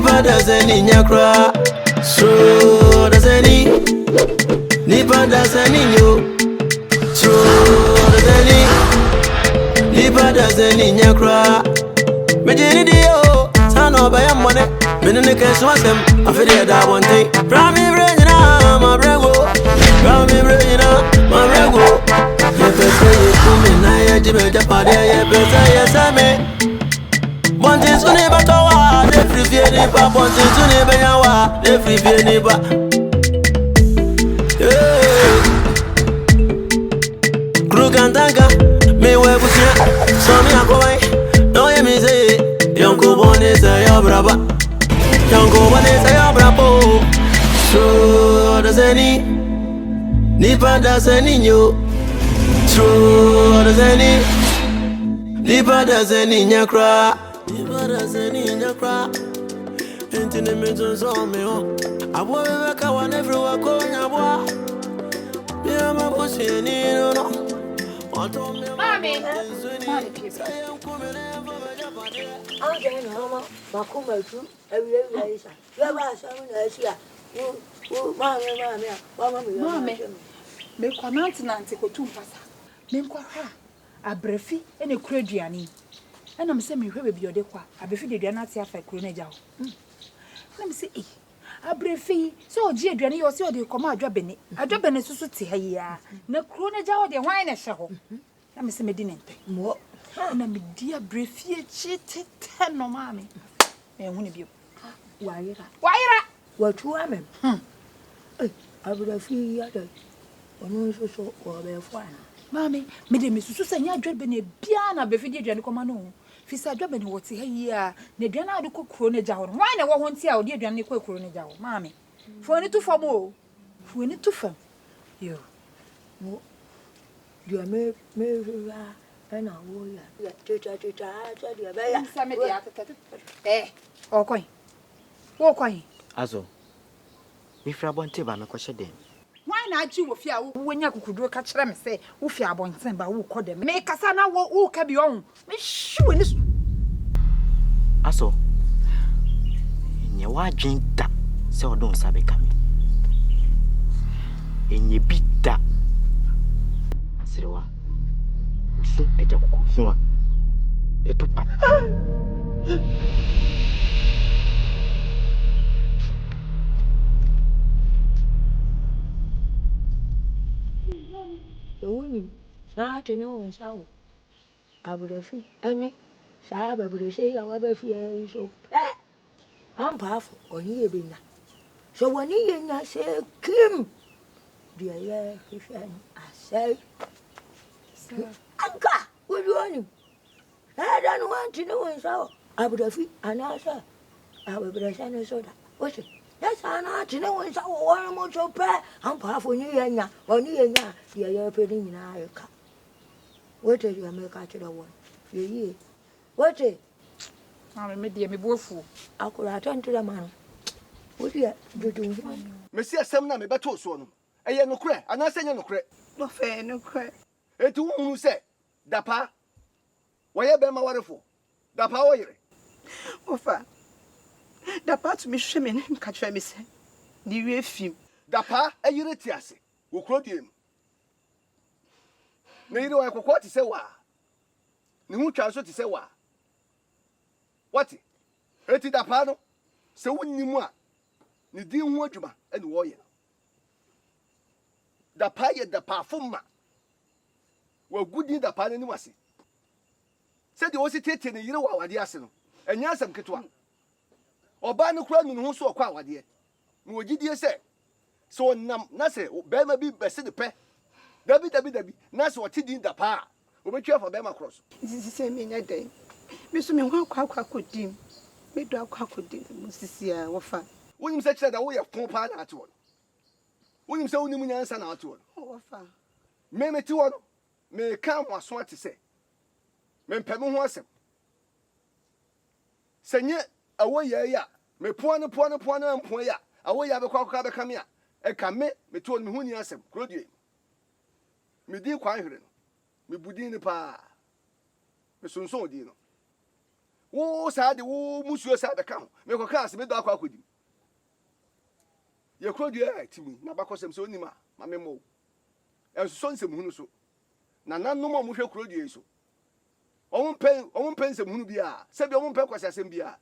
Nipa doesn't in your cry. So doesn't he? Nipa doesn't in you. So doesn't he? Nipa doesn't in your cry. Majini dio, son of a money. Minute cash was him. I feel that one thing. Prami brain, my brego. Prami brain, my brego. If I say you come in, I jibber the party. If I say yes, I may. One thing to never tower, the free neighbor. One thing to never yawa, the free neighbor. Crook and tanker, me wear bushia. So me a go away. No, you me say, young Cobon is a your brother. Young Cobon is a your brother. So does any Nipa does any you? So does any Nipa does any in your cry? Nipa does any in your cry? Into the mentions on me. I will work out one everywhere going a boy. Yeah, my pussy, and you know. Mommy, me kwanante nante kotum pasa. Me nkwa ha abrefi ene kura duane. Ena me se me hwe bebi ode kwa. Abrefi de duane ate afa kuro na gya ho. Na me se abrefi so oji aduane yo se ode koma adwabene. Adwabene susu te ha yi a. Na kuro na gya ho de hwan na hye ho. Na me se me di nente. Mo na me di abrefi echi tete no maame. Me hu ne bio. Wayira. Watu amem. Abrefi ya da. Onu so be fo ana. Mami, me de me susu sanya adwabene bia na abrefi di aduane koma no. Fisa adwabene wote ha yi a na aduane ade kokuro na gya ho. Hwan na wo ho ntia ode aduane kokuro na gya ho. Mami. Fo ni tu fam o. Fo ni tu fam. Yo. Mo dia me ra ana wo ya. Teta dia ba ya. Sa me dia tete. Okoi. Wo koi. Azo. Mi fra bonte ba me ko hye dem. Why na achi wo fia wo wonya kukuduo ka kire me se wo fia abonten ba wo kɔ dem. Me kasa na wo ka bi on. Me hwe ni. Aso. Nye wa dwen da se odon sabe ka me. Enye bi da. Serewa. Su eja kuku suwa. Etupa. Ewuni na tene won sawo. Abrefi emi sa babure se ya wa be fi e so. Am pafo oni ebenya. So woni yenya se kim. Dia ye fi asai. Anka woni. Dan want to know so. Abrefi anasa. Abrefi na so da. Oche. Yes, I know when I want more to pay. I'm powerful new yenya, or new yenya, the air penny in America. What did you make out of the one? You what it? I'm a medium, bofu. I could attend to the man. What you do? Monsieur Samna, me better son. A young crack, and I say no crack. No fair, no crack. A two who say, Dapa, why you been my waterful? Dapa, why? Ofa. Dapa to me swimming, catch me say. The refim. Dapa, a uretiasi, who quote him. Neither I could quote to say why. No chance to say why. What? Eti Dapano? So wouldn't you want? Ni dear Wajuma and warrior. Dapa yet the parfuma. Well, good in the pan and wasi. Said you was it in the year of the arsenal, and Yansam Ketua. Or by no crown who saw a quawa dear. No, did you say? So, Nase, Bema be best the pet. Debbie, Nas what he did the pa. Over here for Bema Cross. This is the same in a day. Miss me, how could dim. Maybe I'll could dim, Mrs. Wafa. William said that we have pompa at all. William said only when answer out all. Wafa. Meme to one may come was what to say. Men Pemu was him. Senya, away ya, me puana, and poya, away have a quack come here. A come me told me who you asked him, could you? Me dear quiet, me budin pa. Me soon so dino. wo sa de wo musuo sa be ka ho me ko ka se me do akwa akodi ye kro dua timi na bakosem se onima ma me mo enso so nsem hunu so na nanom a mo hwe kro dua so omo pen nsem hunu bia se bi omo pen kwasasem bia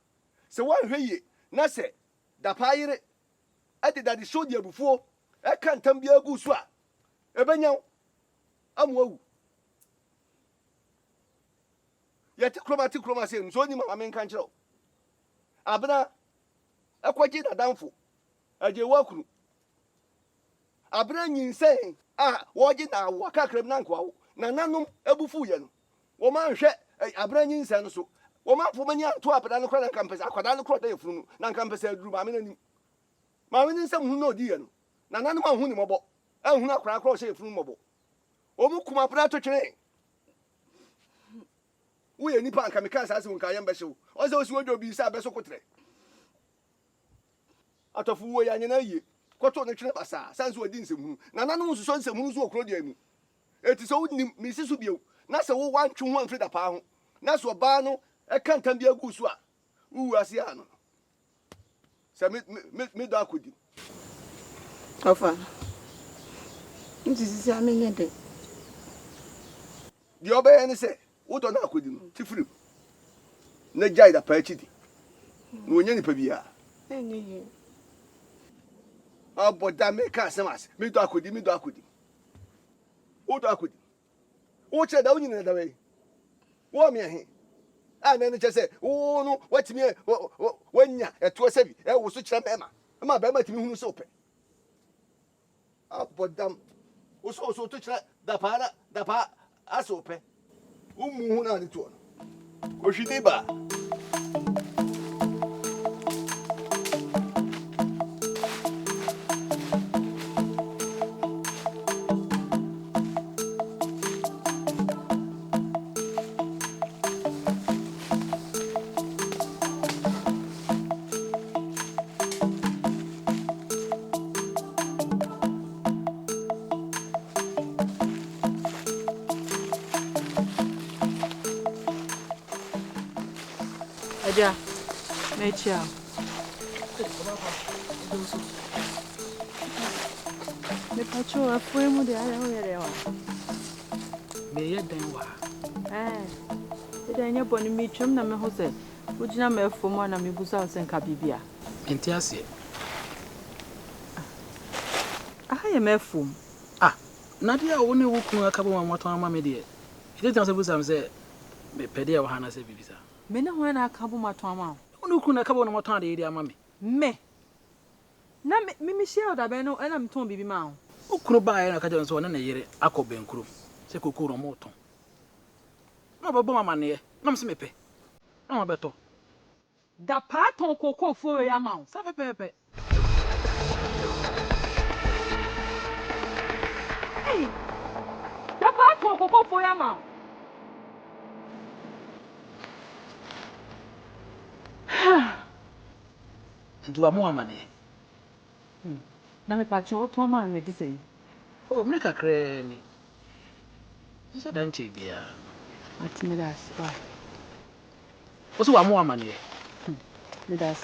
se wan hwe ye na se da paayire ade da de so dia bufuo e kan tam bia gu so a ebenyaw amwawu yati kroma se nso ni mama men kan kire abna akwaji da danfo aje wakuru abna nyinsen a woji na wakakrem na nkwa na nanom abufu ye no wo ma hwe abna nyinsen no so wo ma fo manya to abna no kra na kampesa akwada no kra da yefunu no na kampesa duru mama nanim mama ni nsam hu no di ye no na nanom ahu ni mobo ahunu akra kra o se yefunu mobo o mu kuma abna to twere wo ye nipa anka meka asase won ka yamba hyew o se osi wodo bi sa be so kotre atofu wo ya nyina ye kwoto ne twere basa sanso odi nsemu na nanu nsuso nsemu so okro dia mu eti so woni misisu bio na se wo wantwe ho amfrida pa ho na so ba no e kan tam bia gu so a wu ase ano se me do akodi Ofa. Ntisi amenye de. Di obe ni se wo do na akodi no tifiri na jai da pa chidi no onye nipa bia Enye. aboda me ka semas me do akodi wo do akodi wo che da unyina da we wo me he a me ne che se wo no watimi wanya eto sabi e wo so kira mema ma ba ma timi hunu so pe abodam wo so to kira da pa aso pe umu hu na ni to ko hwidi ba Aja, mechia. Me pacho afue mu de ara ho yere wa. Me ye den wa. Ida nya boni mi twem na me ho se. Ugina me afo mu na me busa se nka bibia. Enti ase. Ye me afo. Na dia wo ne wo kunu aka bo mamoto ama me de. Ide tan se busa me se me pede ya wa na se bibisa. Me na ho na aka bo mato ama. Wo kunu aka bo na mato ade ama me. Me. Na me share da be no na me ton bibi ma ho. Wo kunu ba ya na ka je so na yere akobe nkuru. Se kokoro mo ton. Na babo mama ne na me se me pe. Na ma beto. Da pa ton kokon fo ya ma ho. Sa pepe. Hey. Da pa ton kokon fo ya ma ho. Ndua mo amane. Na me pacho to ma me di sei. Oh, me kakre ni. Nsa dan che bia. Atime das. Why? Wo so wa mo amane. Me das.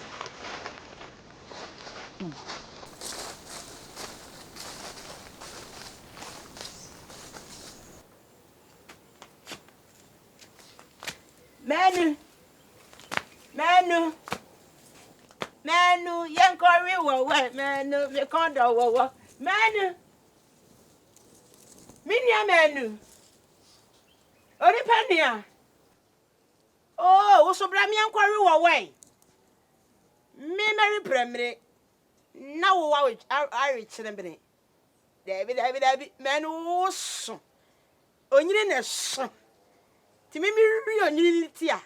Menu, young curry, menu, me condo, menu. Minia menu. Oripania. Oh, so Bramian quarry away. Me Mary Primary. Now, I reach them. David, menu, so. Only son. Timmy, real tia.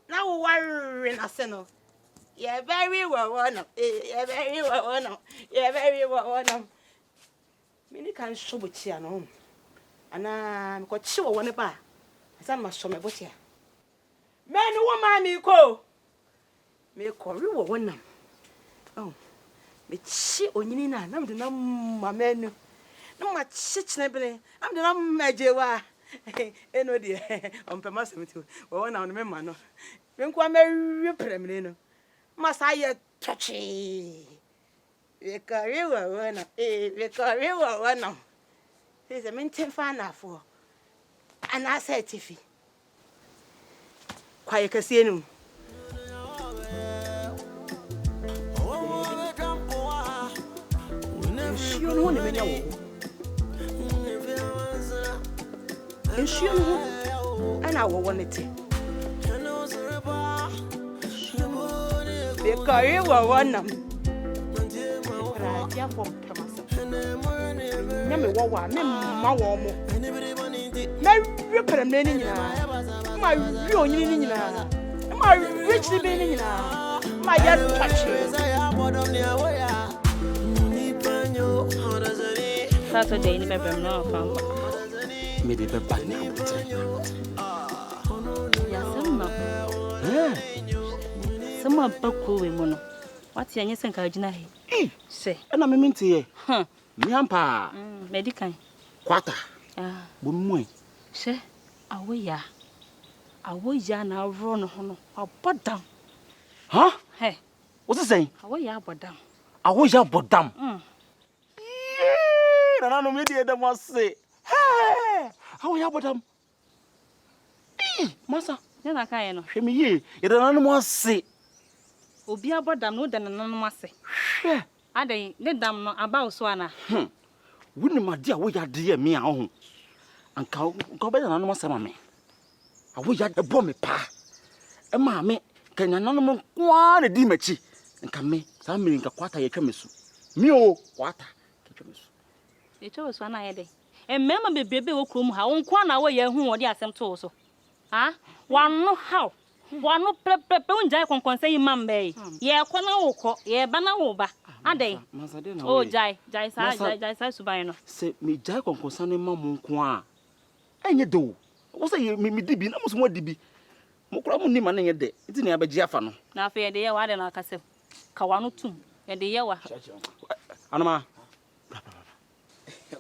Now, worry in a senno. You're very well one of. You're very well one of. You're very well one of. Many can show with here no. And I'm quite sure one about. I said, my son, my boy. Man, woman, me call. Me call you one of. Oh, me she only na. I'm the number menu. No much shit, never. I'm the number Majewa. Eh, no, dear. On Pemassim too. One on the member. Menkwa me premne no. Masaye touchy. We carry one. We carry one. There's a maintain fan for. And I said Tiffy. Quiet casino. You know when you and I will want it. Because you were one of them. Never war, my warm. My ripper meaning, my real meaning, my richly meaning, my young touch. Saturday, you never know from Me de beba na wote. Some baku we mono. What you nyese nka gina he? Se. Na me minti ye. Me ampa. Medical. Kwata. Ah. Bonmu. Se. Awoya. Awoya na ro no ho no. Abodam. Huh? Hey. What is saying? Awoya abodam. Awoya bodam. Na no me de dem ase. Hey! Awoya bodam. Masa. Na kan ye no. Hwe me ye. Ye de na no ase. Obi abodam no de na no ase. Hwe. Ade ne dam no aba so ana. Wuni ma dia wo ya de me a ho. Anka be na no ase ma me. Awo ya ebo me pa. E ma me kanya na no kwa na di machi. Nka me sa me nka kwata ye twa me su. Me o kwata ke twa me su. E twa so ana ye de. E mema bebebe wo krom ha. Wo kwa na wo ye hu wo de asem to so. Ha? Wano how? Wano pepe unjai konkonse imambe. Ye kwa na wo ko, ye ba na wo ba. Ade. Oh jai sa suban no. Se me jai konkonsa ne ma mo nko a. Enye do. Wo se me dibi na mo so mo dibi. Mo kura mo ni ma na ye de. Nti ne abaji afa no. Na afa ye de ye wa de na akase. Ka wano tum. Ye de ye wa. Anoma.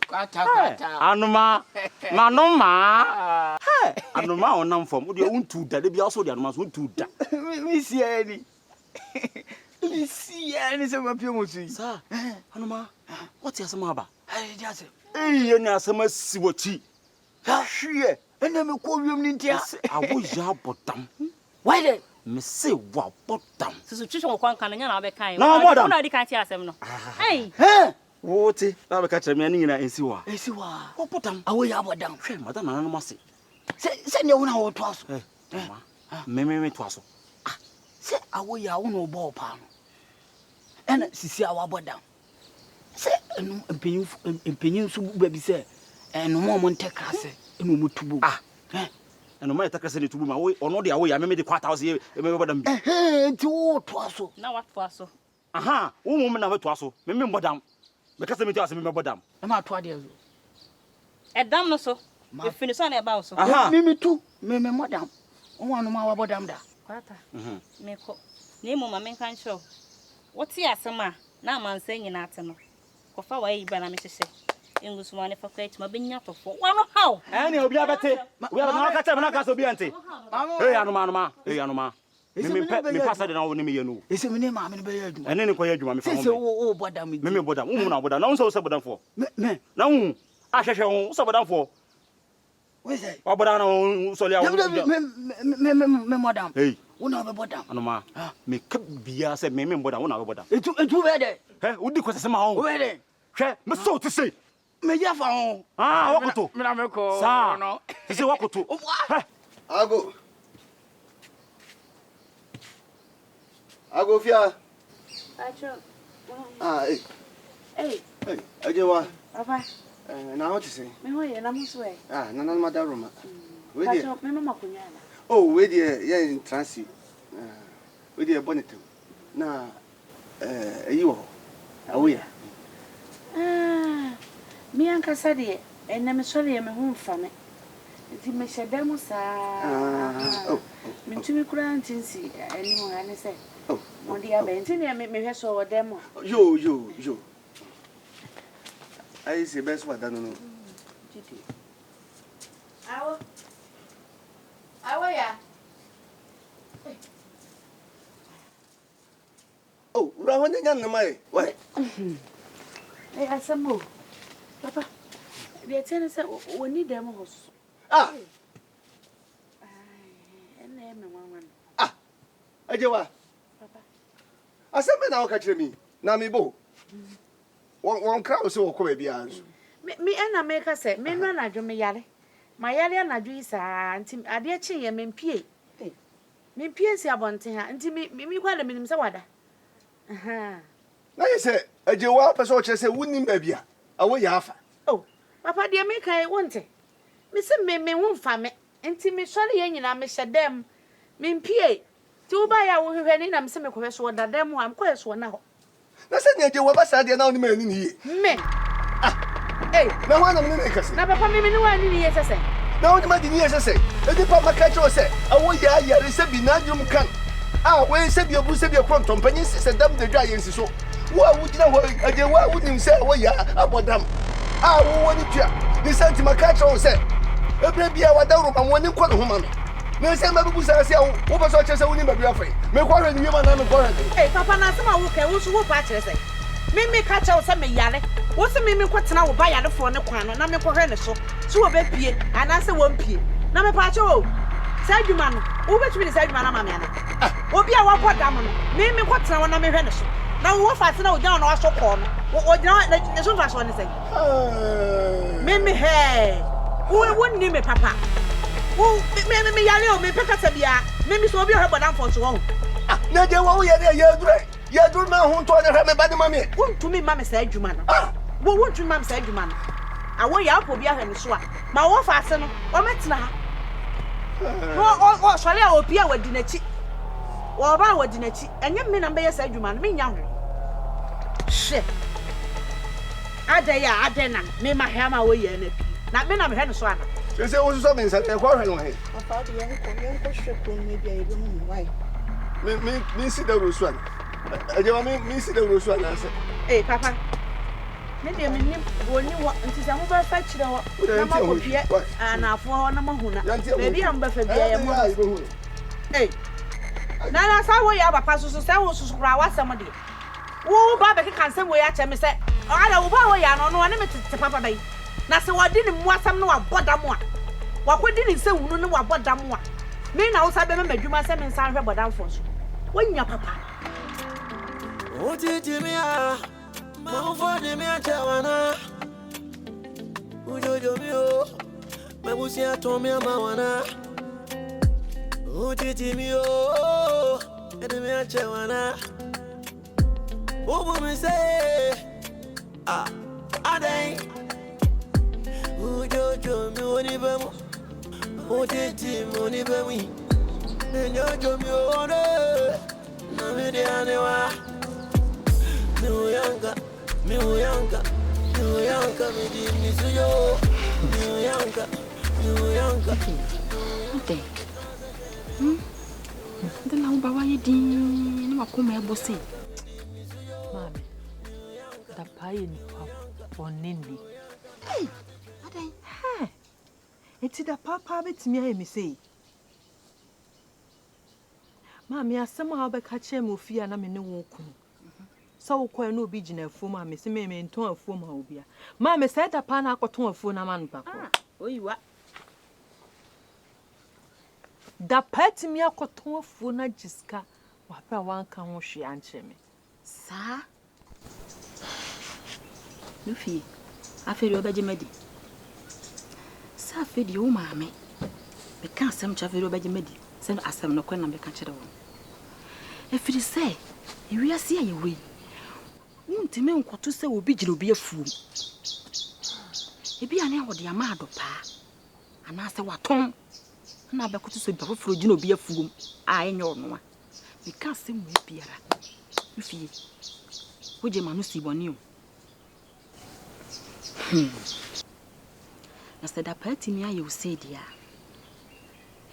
Kwata. Anoma. Manoma. Anoma onam fom. Wo de untu da de bia so de anoma so untu da. Me see any. Me see any se ma pio mo su. Sa. Anoma. What ya sama ba? Ai jase. Ye na sama siwoti. Ha hwie. Ena me ko wiem ni ntia. Awo ya bodam. Why then? Me say wa bodam. Susu twetwe kwa kan nya na be kan. Na bodam. Na di kan ti asem no. Ai. Wote na be ka kire me ani nyina ensiwa. Esiwa. Wo bodam. Awo ya bodam. Hwe madam na no mase. Se ne wona wo to aso. Me to aso. Se awo ya wo no bo pa no. Ena sisi awa bodam. Se enu empenyin su bu bi se enu mo ntekase enu mo tubu. Enu ma yetakase ne tubu ma wo ono de awo ya me de kwata ose me bodam bi. Nti wo to aso. Na wa to aso. Wo mo na me to aso. Me bodam. Me kase me to aso me bodam. E ma to ade azo. Edam no so. E fini so na e ba so. Me tu me modam. Wo anu ma wa bodam da. Kwata. Me ko. Na emu ma men kan show. What ti asem a na amansa nyina ate no. Kofa wa yi ba na me hyehyɛ. Engusu ma ne fa kwet ma benya tofo. Wa no how? Ene obi abete. Obi abete na ka tell me na ka so obi ante. Anoma. Me pasa de na wo ne me ye no. Ese me ne ma me ne be ya adwuma. Ene ne ko ye adwuma me fa ho. Se wo bodam mi. Me bodam. Wo mu na bodam. Na wo so bodam fo. Me. Na wo ahwehwe wo so bodam fo. We say. Wa bodam na wo so lia wo. Me modam. Hey. Wo na be bodam. Anoma. Me ka bia se me bodam wo na be bodam. Etu be de. Wo di ko se ma ho. Wo be de. Hwe me so to say. Me ya fa ho. Wakoto. Me na me ko. Sa. No. Se wakoto. Ago fia. Acho. Hey, ajewa. Papa. Na what you say? Me ho ye na mo so e. Na madam room. We dey. Acho me mama kunya na. Oh, we dey here in transit. We dey bonnet. Na eyi wo. Awo ya. Me ankasa de ena me sori me hu mfa me. Nti me hyeda mu saa. Me ntumi kura ntinsi ani mo ane se. Mo dia be nti ne me hwe so wo dem. Yo. Ai se best wa dano no. Titi. Awo ya. bra ho nya na mai why asamo papa de tene se woni dem ho so ene me wanwan ajewa papa aseme na waka kire mi na me bo won kra o se wo ko ba bia nso me ena me ka se me no na dwo me yare ma yare na dwo isa nti ade chi ye me mpie si abonte ha nti mi kwa le minim se wada na yese ajewa pese o kire se wunni ba bia awo ya afa papa de me kai wonte me se me hu mfa me nti me sori ye nyina me hyedem me mpie ti wo ba ya wo hwehwe ni na me se me kwo so dadam am kwo so na ho na se ni ajewa ba sa de na oni ma ni ye me na ho na me na ikase na papa me ni wa ni ye sese na oni ma di ni ye sese edi pa maka cho se awo ya yare se bi na dwum kan we se bi obu se bi ekro ntompanyi se dam de dwa ye nsi so wo a wo gina ho ajewa wo nim se wo ya abodam wo woni tua ni santi maka cho se ebra bia wada ro ma woni ko ne ho ma no na se ma bubu sa se wo ba so che se woni ba bia fa me ko hwe ni yema na me ko hwe papa na se ma wo kai wo so wo pa kire se me ka cha wo se me yare wo se me ko tena wo ba yare fo ne kwan no na me ko hwe ne so wo be pie ana se wo mpie na me pa cha wo sa adwuma no wo be tumi ne sa adwuma na ma me ana obi a wo ko dam no me ko tena wo na me hwe ne so na wo fa tena wo gyan no aso ko no wo gyan ne so fa so ne se me he wo ni me papa wo me yare o me peka ta bia me so obi o hebo dan fo so wo na je wo yare ya dure ma ho to ne hwe me ba de ma me wo ntumi ma me sa adwuma no wo ntumi ma me sa adwuma no awo ya po bia hwe ne so a ma wo fa ase no wo metena ha wo sole a opi a wadi nachi wo ba wadi nachi enye me na be yesa adwuma no me nya hwe she adena me ma hwa ma wo ye na pi na me na me hwe ne so ana se wo so me nsa e ko hwe no he papa de ye ko hwe ko me bia e be hu why me si da rosuan ajewa me si da rosuan na se papa me de me ni woni wo nti se mo ba fa kire wo na ma ko pie na afo ho na ma hu na baby am ba fa bia ye mo na sa wo ya papa so se wo so kura wasam de wo ba be kan sem wo ya che me se ala wo ba wo ya no no ne me tete papa bai na se wo di ni mu asam no wa bodam a wa ko di ni se hunu no wa bodam a me na wo sa be me madwuma se me nsan hwe bodam fo so wonya papa o titi mi a ma fo de mi a chawana ujojo mi o me busi ato mi ama wana o titi mi o de mi a chawana o me say adai ujojo mi woni bemu o titi mi woni bemu ujojo mi o na me de anewa mi uyanga mi di misuyo mi uyanga ate ndela umba wa yedi ni makoma ebosi mami da paye ni papa oneni ate eti da papa betimi aye mi sei mami asema ha beka che me ofia na me ne wo ku so wo kwa na obi gina afuo ma me se me nton afuo ma obia ma me se da pa na akoton afuo na ma no papa oyiwa da pati mi akoton afuo na jiska wa pra wanka ho hwe anche me sa Luffy aferi obaje medi sa aferi o ma me be kan asem cha aferi obaje medi se asem no kwen na me ka kire wo efiri se ewiase aye we ntime nkoto se obi gire obi afuo ebi ane hode ama adopa ana se waton na abekoto so bi afoforo gine obi afuo a enye ono a me ka asem we biara Luffy oje manu siboni o na se da party mi aye usedia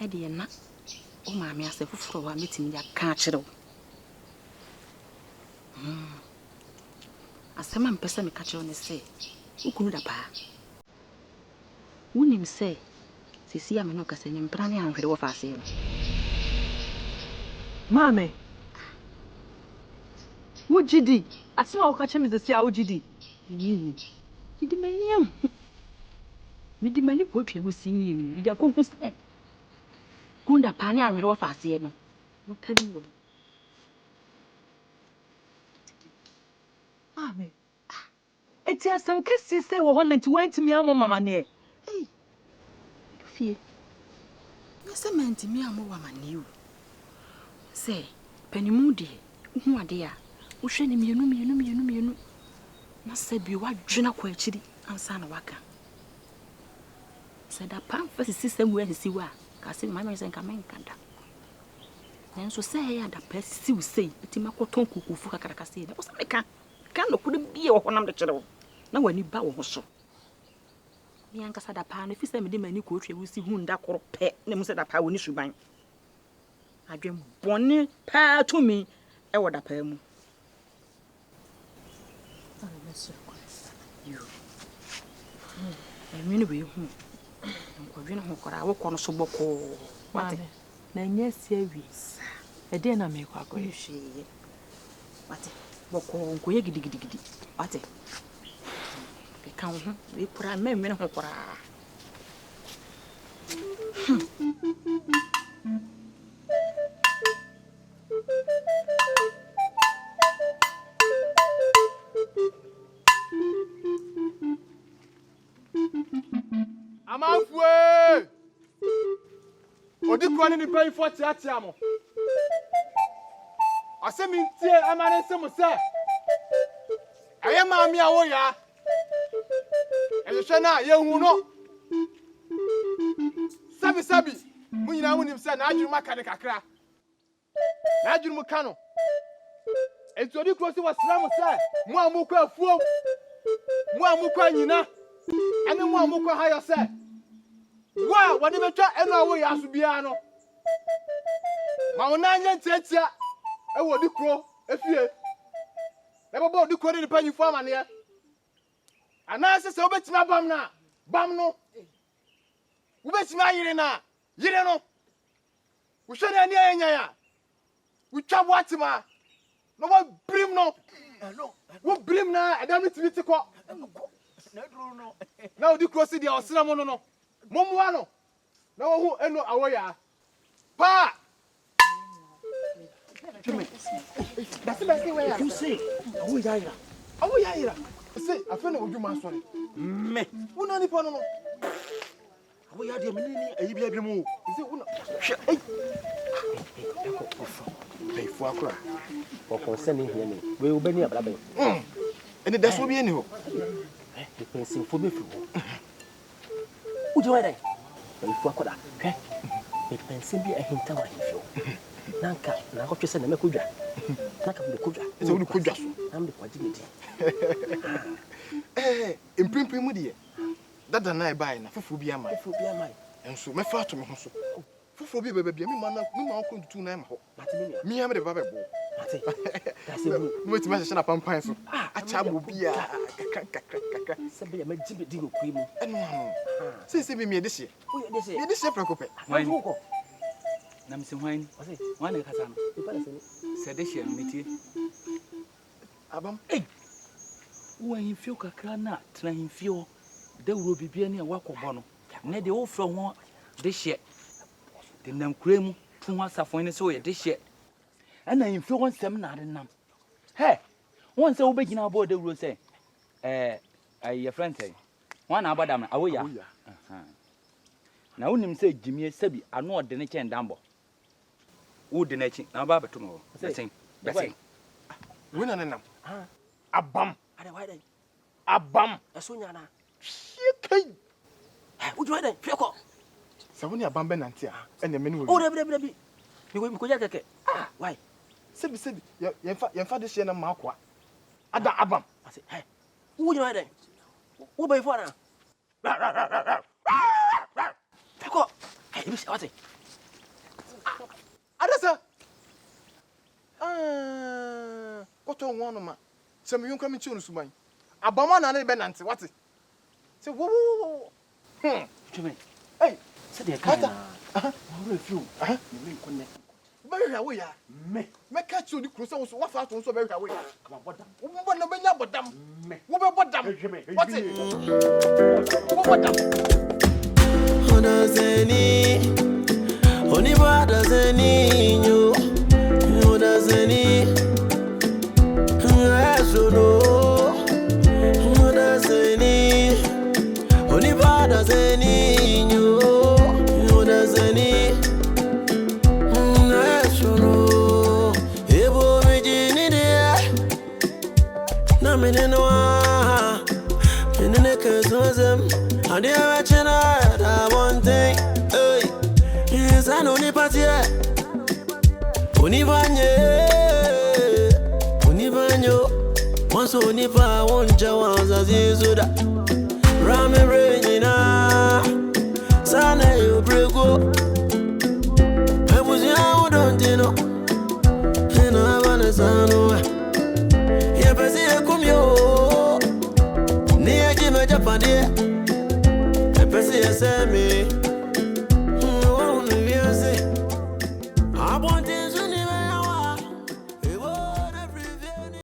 e de na o ma me ase foforo wa metimi ya ka kire wo asema mpesa me ka kire ne se ukunu da pa unim se sisi ya me no kase nyem pra ne anhwere wo fa ase mame Wujidi. Asima okache me desi a wujidi. Idi mayam. Midi mani ko twa busi ni. Idi akonku se. Kunda pani awere wo faase no. Wo kadi wo. Ame. Eti asam kesi se wo hona nti wantimi amo mama ne. Fie. Yesa mantimi amo mama ne o. Se panimu de hu ade a wo hwe ne mienu na se bi wa dwena kwa akiri ansa na waka. Se da pam fa sisi mu asisi wa ka se mama se nka menkada. Nenso se ya da pa sisi wo sei eti makoton kukufu kakara se da wo se meka kan no kude bie wo honam de kire wo na wani ba wo so. Mi anka sa da pa no fi se me de mani ko twa wo si hu nda koro pe na mu se da pa wo ni suban. Adwem bone pa to me e wo da pa mu. Mini we hu. Nko dwene ho kora wo kɔ no so bɔkɔ. Wate Na nya sia wi. E de na me kwa akɔyɛ hwee. Wate bɔkɔ nko ye gidigidi. Wate. Be kan ho we kora mɛmene ho kora. Amafue! Odi kwani ni pay for tiatia mo. Asemi ntie amane nsem se. Aye maami a wo ya. Ehwe na ye hu no. Sabi. Mu nyina mu nim se na adwuru maka ne kakra. Na adwuru mu ka no. Enti odi kro si wasra mo se, mu amuko afuo. Mu amuko anyina. Ane mu amuko hayo se. Wa wani betwa eno awo ya so bia no. Ma wona anya ntiatia e wo di kro efie. Na babo di kro ni panyifo amane ya. Ana se obetima bam na bam no. Obetima yire na yire no. Wo hwe na ani anya ya. Wo twa bo atima. No wo brim no. Wo brim na edam ni tibiti ko. Na duro no. Na odi kro si dia osira mo no. Momwa no. Na wo hu eno awoya. Pa! Basi we ya. You say, awoya ira. Say, afena odwuma asori. Me. Wona ni pa no no. Awoya de me ni ayi bia bi mu. Say wona. Ei. Befo akora. O concern here ni. We obani abrabe. Ene daso bi eni ho. E pensin fo be fi ho. Ujo wa dai. Befo akora. Hwe. E pensin bi ahinta wa hifio. Nanka na ko twese na mekodwa. Nanka bi kodwa. Ese woni kodwa so. Am de kwaji medi. Imprimprim mu de. Dada na e bai na fufu bi ama. Fufu bi ama. Enso me fa to me ho so. Fufu bi bebe bia mi ma ko ntutu na e ma ho. Mate mi am de baba bo. Mate. That's it. Mo ti ma hye na pampan so. Acha mo bia kakra. Sebe ya majibe di okui mu. Eno ano. Se mi de hye. O ye de hye. Mi de hye prekope. Wani ko. Na mse hwan Ose. Wan ka sana Ipa na sene. se de hye no metie Abam. wo ahimfio kakra na tena ahimfio da wuro bibia ne wakɔbɔ no ne de wo frɔ ho de hye de nam kura mu tu ho asafo ne se wo ye de hye ana ahimfio won sɛm na de nam he won sɛ wo begina bɔ da wuro sɛ ay friend say wan na abadam na awoya na wonim sɛ gimie sabi ano ɔde ne kyɛn dambo wo de na chi na ba beto mo bɛsen Wona na nam. Abam. Ada wa dai. Abam. Eso nya na. Kai. Ujo wa dai. Fieko. Sa woni abam be nante a. Ene me no O rebi. Mi ko ja keke. Why? Sebi. Yen fa de hye na ma akwa. Ada abam. Ase, hey. Ujo wa dai. Wo bai fo na. Fieko. Hey, bi se wate. Adasa. Koto won no ma. Se me yonka me chi onu suman. Abama na na be nante wate. Se wo. Chome. Hey, se de ka na. Wo refiu. Mi ko ne. Very away. Me. Me catch you the cruise was what fast on so very away. Come on, what dam? What no menya bodam. Me. What dam? What's it? What dam? Odazeni, oniba dazeni nyo, odazeni, asono, odazeni, oniba dazeni nyo, odazeni, asono, ebo mijini de, na menenwa, menene kezozem. And the watching that one thing, hey, yes, I know the party, Univanyo, once Univa won't jawaz as is with that. Ramen Regina, Sana, you break up. I was young, don't you know? And I want to sound away. Yeah, but see, I come yo, near Jimmy Japan. Say me